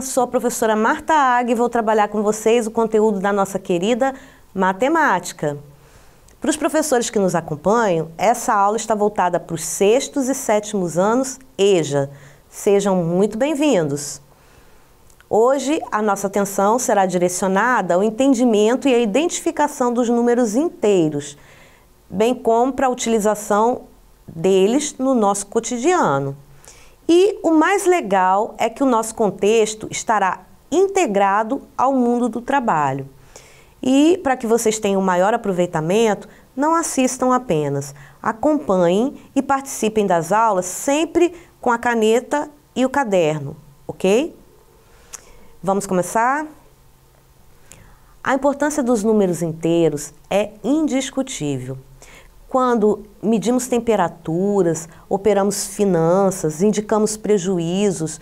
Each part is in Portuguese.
sou a professora Marta Ag e vou trabalhar com vocês o conteúdo da nossa querida matemática. Para os professores que nos acompanham, essa aula está voltada para os 6º e 7º anos EJA. Sejam muito bem-vindos. Hoje, a nossa atenção será direcionada ao entendimento e à identificação dos números inteiros, bem como para a utilização deles no nosso cotidiano. E o mais legal é que o nosso contexto estará integrado ao mundo do trabalho. E para que vocês tenham maior aproveitamento, não assistam apenas, acompanhem e participem das aulas sempre com a caneta e o caderno, ok? Vamos começar? A importância dos números inteiros é indiscutível. Quando medimos temperaturas, operamos finanças, indicamos prejuízos,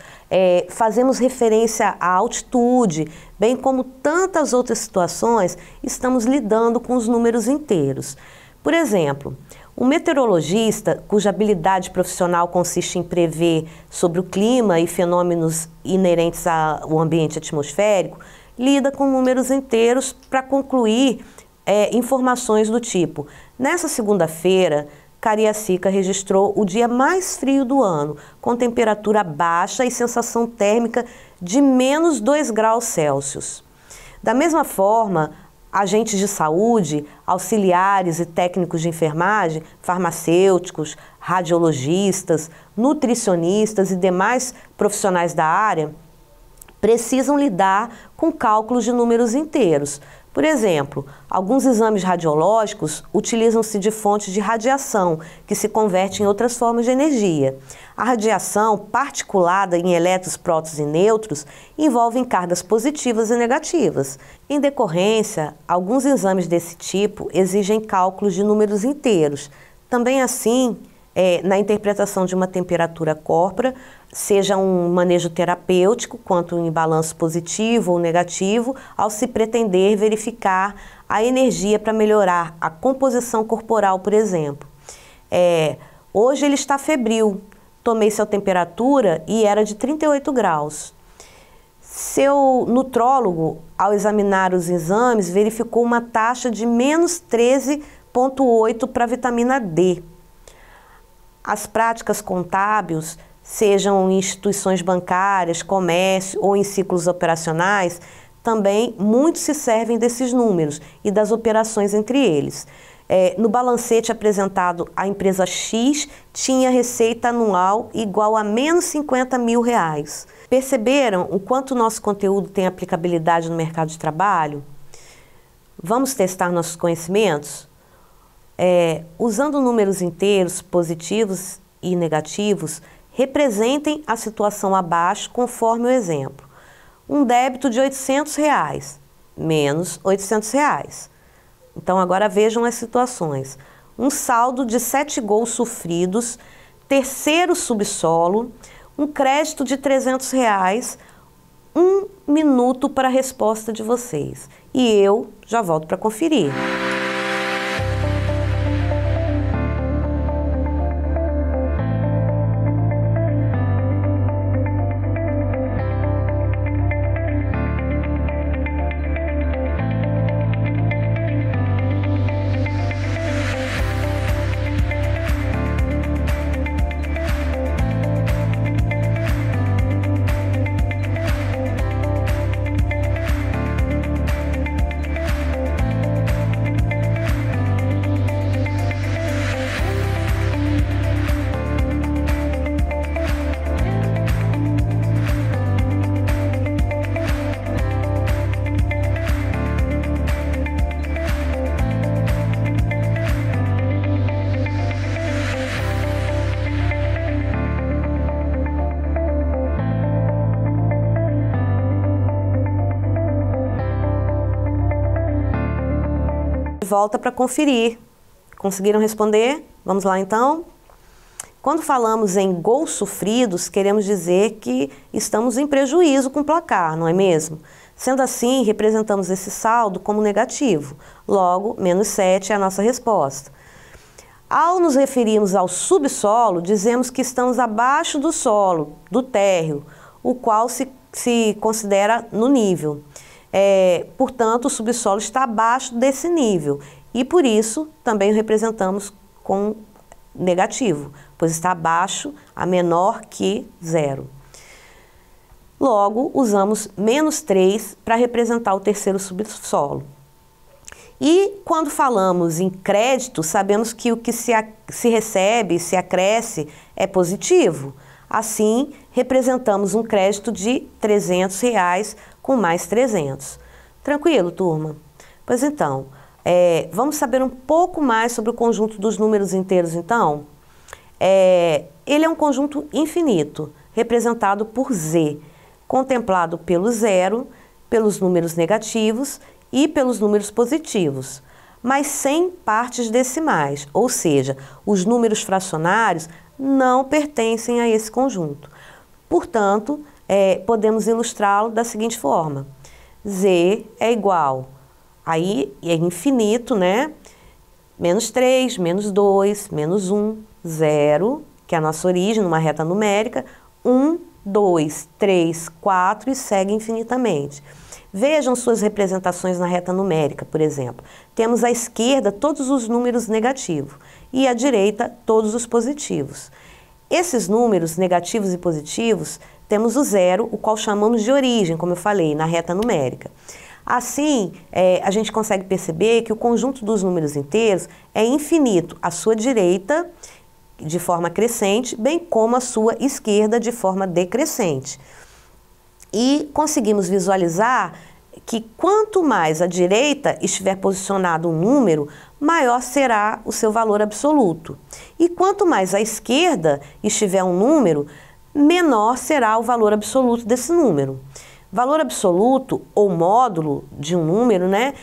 fazemos referência à altitude, bem como tantas outras situações, estamos lidando com os números inteiros. Por exemplo, um meteorologista, cuja habilidade profissional consiste em prever sobre o clima e fenômenos inerentes ao ambiente atmosférico, lida com números inteiros para concluir informações do tipo: nessa segunda-feira, Cariacica registrou o dia mais frio do ano, com temperatura baixa e sensação térmica de menos 2 graus Celsius. Da mesma forma, agentes de saúde, auxiliares e técnicos de enfermagem, farmacêuticos, radiologistas, nutricionistas e demais profissionais da área precisam lidar com cálculos de números inteiros. Por exemplo, alguns exames radiológicos utilizam-se de fontes de radiação, que se converte em outras formas de energia. A radiação, particulada em elétrons, prótons e nêutrons, envolve cargas positivas e negativas. Em decorrência, alguns exames desse tipo exigem cálculos de números inteiros. Também assim, na interpretação de uma temperatura corpórea, seja um manejo terapêutico, quanto em balanço positivo ou negativo, ao se pretender verificar a energia para melhorar a composição corporal, por exemplo. Hoje ele está febril, tomei sua temperatura e era de 38 graus. Seu nutrólogo, ao examinar os exames, verificou uma taxa de menos 13,8 para a vitamina D. As práticas contábeis, sejam em instituições bancárias, comércio ou em ciclos operacionais, também muito se servem desses números e das operações entre eles. No balancete apresentado, a empresa X tinha receita anual igual a menos 50 mil reais. Perceberam o quanto o nosso conteúdo tem aplicabilidade no mercado de trabalho? Vamos testar nossos conhecimentos? Usando números inteiros, positivos e negativos, representem a situação abaixo conforme o exemplo. Um débito de R$800, menos R$800. Então agora vejam as situações. Um saldo de 7 gols sofridos, terceiro subsolo, um crédito de R$300, 1 minuto para a resposta de vocês. E eu já volto para conferir. Volta para conferir. Conseguiram responder? Vamos lá então? Quando falamos em gols sofridos, queremos dizer que estamos em prejuízo com o placar, não é mesmo? Sendo assim, representamos esse saldo como negativo. Logo, menos 7 é a nossa resposta. Ao nos referirmos ao subsolo, dizemos que estamos abaixo do solo, do térreo, o qual se considera no nível. Portanto, o subsolo está abaixo desse nível e por isso também o representamos com negativo, pois está abaixo, a menor que 0. Logo, usamos -3 para representar o terceiro subsolo. E quando falamos em crédito, sabemos que o que se recebe, se acresce, é positivo. Assim, representamos um crédito de R$ 300 com mais 300. Tranquilo, turma? Pois então, vamos saber um pouco mais sobre o conjunto dos números inteiros, então? Ele é um conjunto infinito, representado por Z, contemplado pelo zero, pelos números negativos e pelos números positivos, mas sem partes decimais, ou seja, os números fracionários não pertencem a esse conjunto. Portanto, podemos ilustrá-lo da seguinte forma: Z é igual, aí é infinito, né? -3, -2, -1, 0, que é a nossa origem numa reta numérica, 1, 2, 3, 4 e segue infinitamente. Vejam suas representações na reta numérica, por exemplo. Temos à esquerda todos os números negativos e à direita todos os positivos. Esses números negativos e positivos, temos o zero, o qual chamamos de origem, como eu falei, na reta numérica. Assim, a gente consegue perceber que o conjunto dos números inteiros é infinito à sua direita, de forma crescente, bem como à sua esquerda, de forma decrescente. E conseguimos visualizar que quanto mais à direita estiver posicionado um número, maior será o seu valor absoluto. E quanto mais à esquerda estiver um número, menor será o valor absoluto desse número. Valor absoluto ou módulo de um número, né,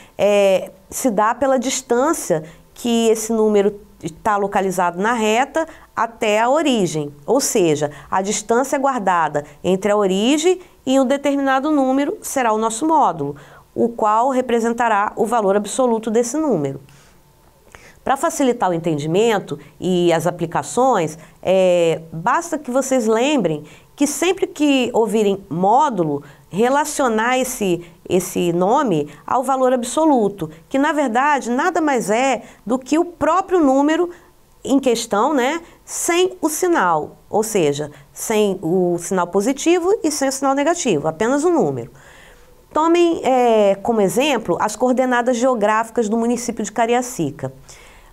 se dá pela distância que esse número está localizado na reta até a origem, ou seja, a distância guardada entre a origem e um determinado número será o nosso módulo, o qual representará o valor absoluto desse número. Para facilitar o entendimento e as aplicações, basta que vocês lembrem que sempre que ouvirem módulo, relacionar esse nome ao valor absoluto, que na verdade nada mais é do que o próprio número em questão, né, sem o sinal, ou seja, sem o sinal positivo e sem o sinal negativo, apenas o número. Tomem como exemplo as coordenadas geográficas do município de Cariacica.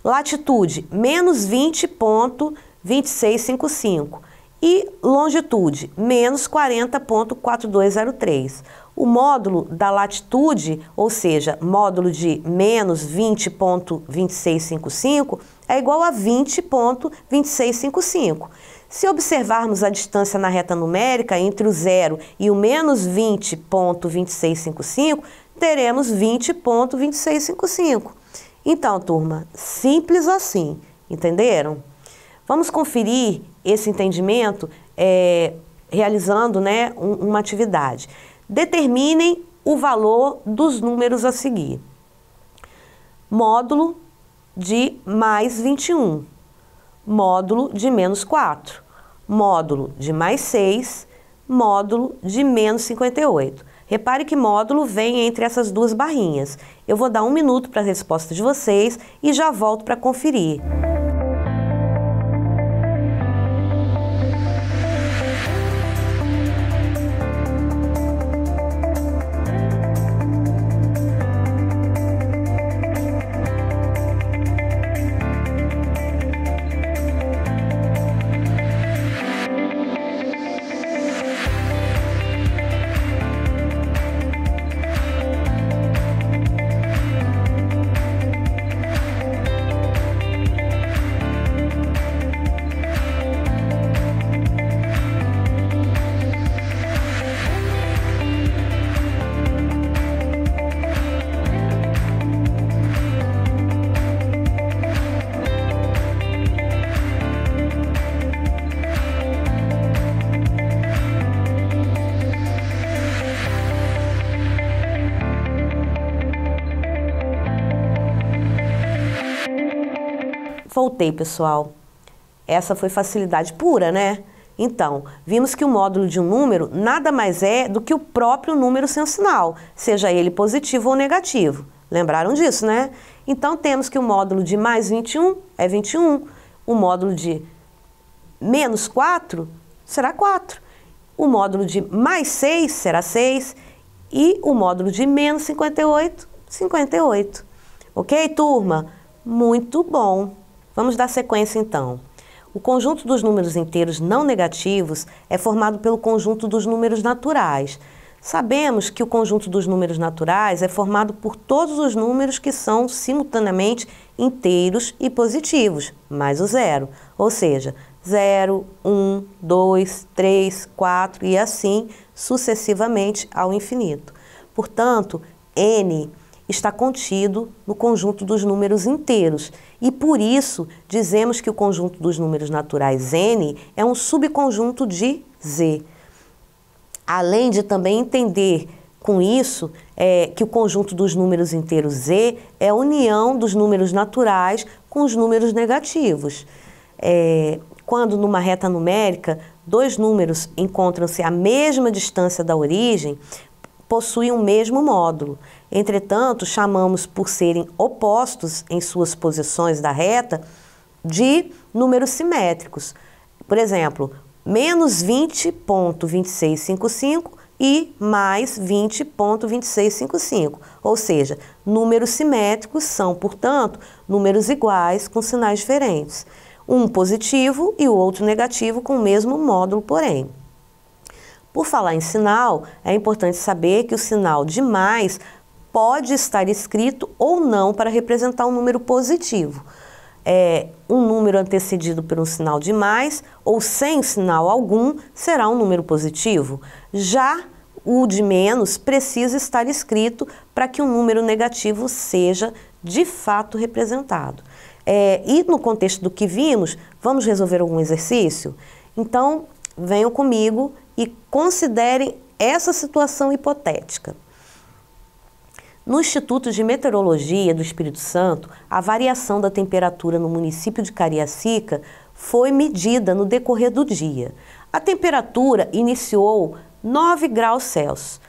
Latitude, -20,2655 e longitude, -40,4203. O módulo da latitude, ou seja, módulo de -20,2655, é igual a 20,2655. Se observarmos a distância na reta numérica entre o 0 e o -20,2655, teremos 20,2655. Então, turma, simples assim, entenderam? Vamos conferir esse entendimento realizando, né, uma atividade. Determinem o valor dos números a seguir. Módulo de mais 21, módulo de -4, módulo de mais 6, módulo de -58. Repare que módulo vem entre essas duas barrinhas. Eu vou dar 1 minuto para a resposta de vocês e já volto para conferir. Voltei, pessoal. Essa foi facilidade pura, né? Então, vimos que o módulo de um número nada mais é do que o próprio número sem o sinal, seja ele positivo ou negativo. Lembraram disso, né? Então, temos que o módulo de mais 21 é 21, o módulo de menos 4 será 4, o módulo de mais 6 será 6 e o módulo de menos 58, 58. Ok, turma? Muito bom. Vamos dar sequência, então. O conjunto dos números inteiros não negativos é formado pelo conjunto dos números naturais. Sabemos que o conjunto dos números naturais é formado por todos os números que são simultaneamente inteiros e positivos, mais o zero. Ou seja, 0, 1, 2, 3, 4 e assim sucessivamente ao infinito. Portanto, n está contido no conjunto dos números inteiros e, por isso, dizemos que o conjunto dos números naturais n é um subconjunto de z. Além de também entender com isso que o conjunto dos números inteiros z é a união dos números naturais com os números negativos. Quando numa reta numérica, dois números encontram-se à mesma distância da origem, possuem o mesmo módulo. Entretanto, chamamos, por serem opostos em suas posições da reta, de números simétricos. Por exemplo, menos 20,2655 e mais 20,2655. Ou seja, números simétricos são, portanto, números iguais com sinais diferentes. Um positivo e o outro negativo com o mesmo módulo, porém. Por falar em sinal, é importante saber que o sinal de mais pode estar escrito ou não para representar um número positivo. Um número antecedido por um sinal de mais ou sem sinal algum será um número positivo. Já o de menos precisa estar escrito para que um número negativo seja de fato representado. E no contexto do que vimos, vamos resolver algum exercício? Então, venham comigo e considerem essa situação hipotética. No Instituto de Meteorologia do Espírito Santo, a variação da temperatura no município de Cariacica foi medida no decorrer do dia. A temperatura iniciou 9 graus Celsius.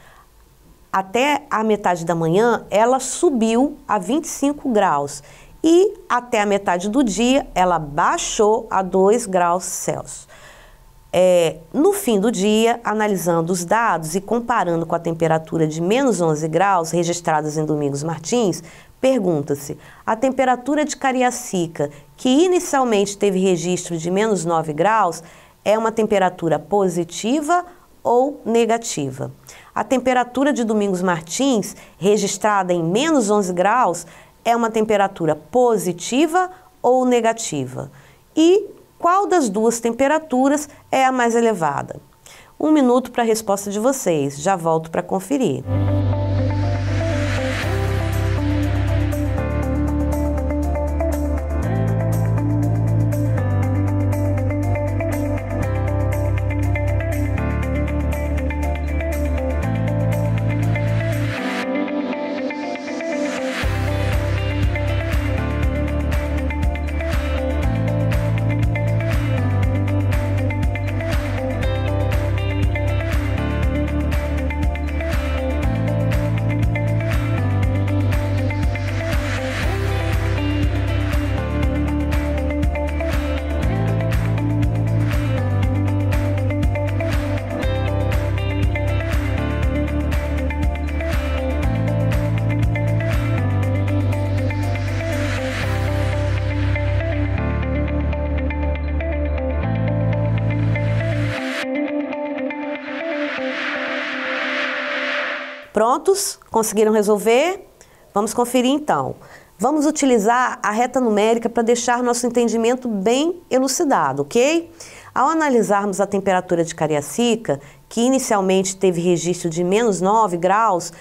Até a metade da manhã, ela subiu a 25 graus e até a metade do dia, ela baixou a 2 graus Celsius. No fim do dia, analisando os dados e comparando com a temperatura de menos 11 graus registradas em Domingos Martins, pergunta-se, a temperatura de Cariacica, que inicialmente teve registro de menos 9 graus, é uma temperatura positiva ou negativa? A temperatura de Domingos Martins, registrada em menos 11 graus, é uma temperatura positiva ou negativa? E qual das duas temperaturas é a mais elevada? 1 minuto para a resposta de vocês. Já volto para conferir. Prontos? Conseguiram resolver? Vamos conferir então. Vamos utilizar a reta numérica para deixar nosso entendimento bem elucidado, ok? Ao analisarmos a temperatura de Cariacica, que inicialmente teve registro de menos 9 graus,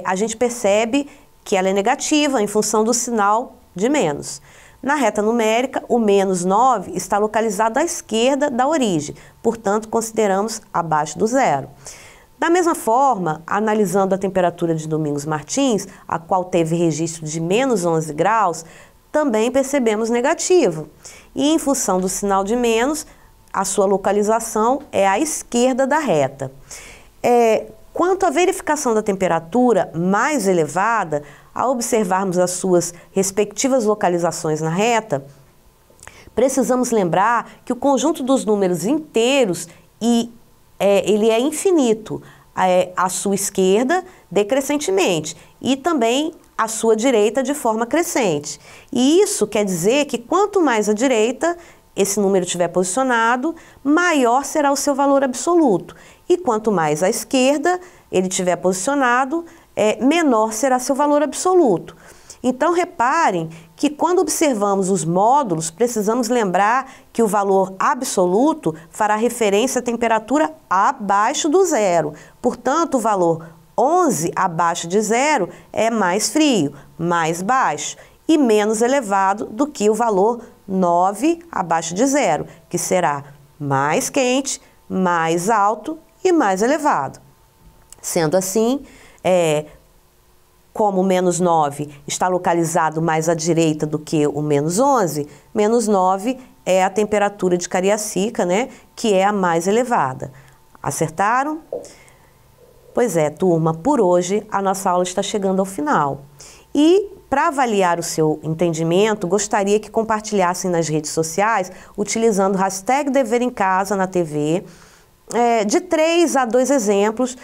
a gente percebe que ela é negativa em função do sinal de menos. Na reta numérica, o menos 9 está localizado à esquerda da origem, portanto, consideramos abaixo do zero. Da mesma forma, analisando a temperatura de Domingos Martins, a qual teve registro de menos 11 graus, também percebemos negativo. E em função do sinal de menos, a sua localização é à esquerda da reta. Quanto à verificação da temperatura mais elevada, ao observarmos as suas respectivas localizações na reta, precisamos lembrar que o conjunto dos números inteiros ele é infinito, à sua esquerda decrescentemente e também à sua direita de forma crescente. E isso quer dizer que quanto mais à direita esse número estiver posicionado, maior será o seu valor absoluto. E quanto mais à esquerda ele estiver posicionado, menor será seu valor absoluto. Então, reparem que quando observamos os módulos, precisamos lembrar que o valor absoluto fará referência à temperatura abaixo do zero. Portanto, o valor 11 abaixo de zero é mais frio, mais baixo e menos elevado do que o valor 9 abaixo de zero, que será mais quente, mais alto e mais elevado. Sendo assim, como o menos 9 está localizado mais à direita do que o menos 11, menos 9 é a temperatura de Cariacica, né, que é a mais elevada. Acertaram? Pois é, turma, por hoje a nossa aula está chegando ao final. E para avaliar o seu entendimento, gostaria que compartilhassem nas redes sociais, utilizando o hashtag Dever em Casa na TV, de 3 a 2 exemplos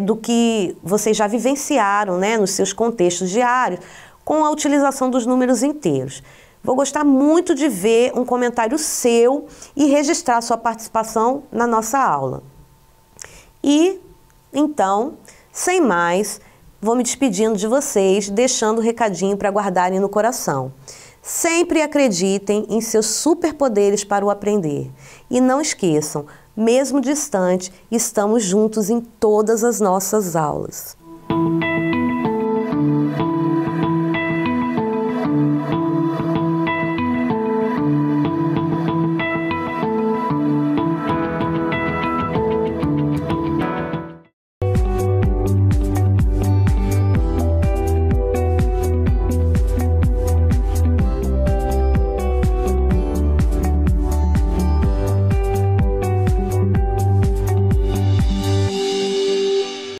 do que vocês já vivenciaram, né, nos seus contextos diários, com a utilização dos números inteiros. Vou gostar muito de ver um comentário seu e registrar sua participação na nossa aula. E, então, sem mais, vou me despedindo de vocês, deixando o recadinho para guardarem no coração. Sempre acreditem em seus superpoderes para o aprender. E não esqueçam, mesmo distante, estamos juntos em todas as nossas aulas.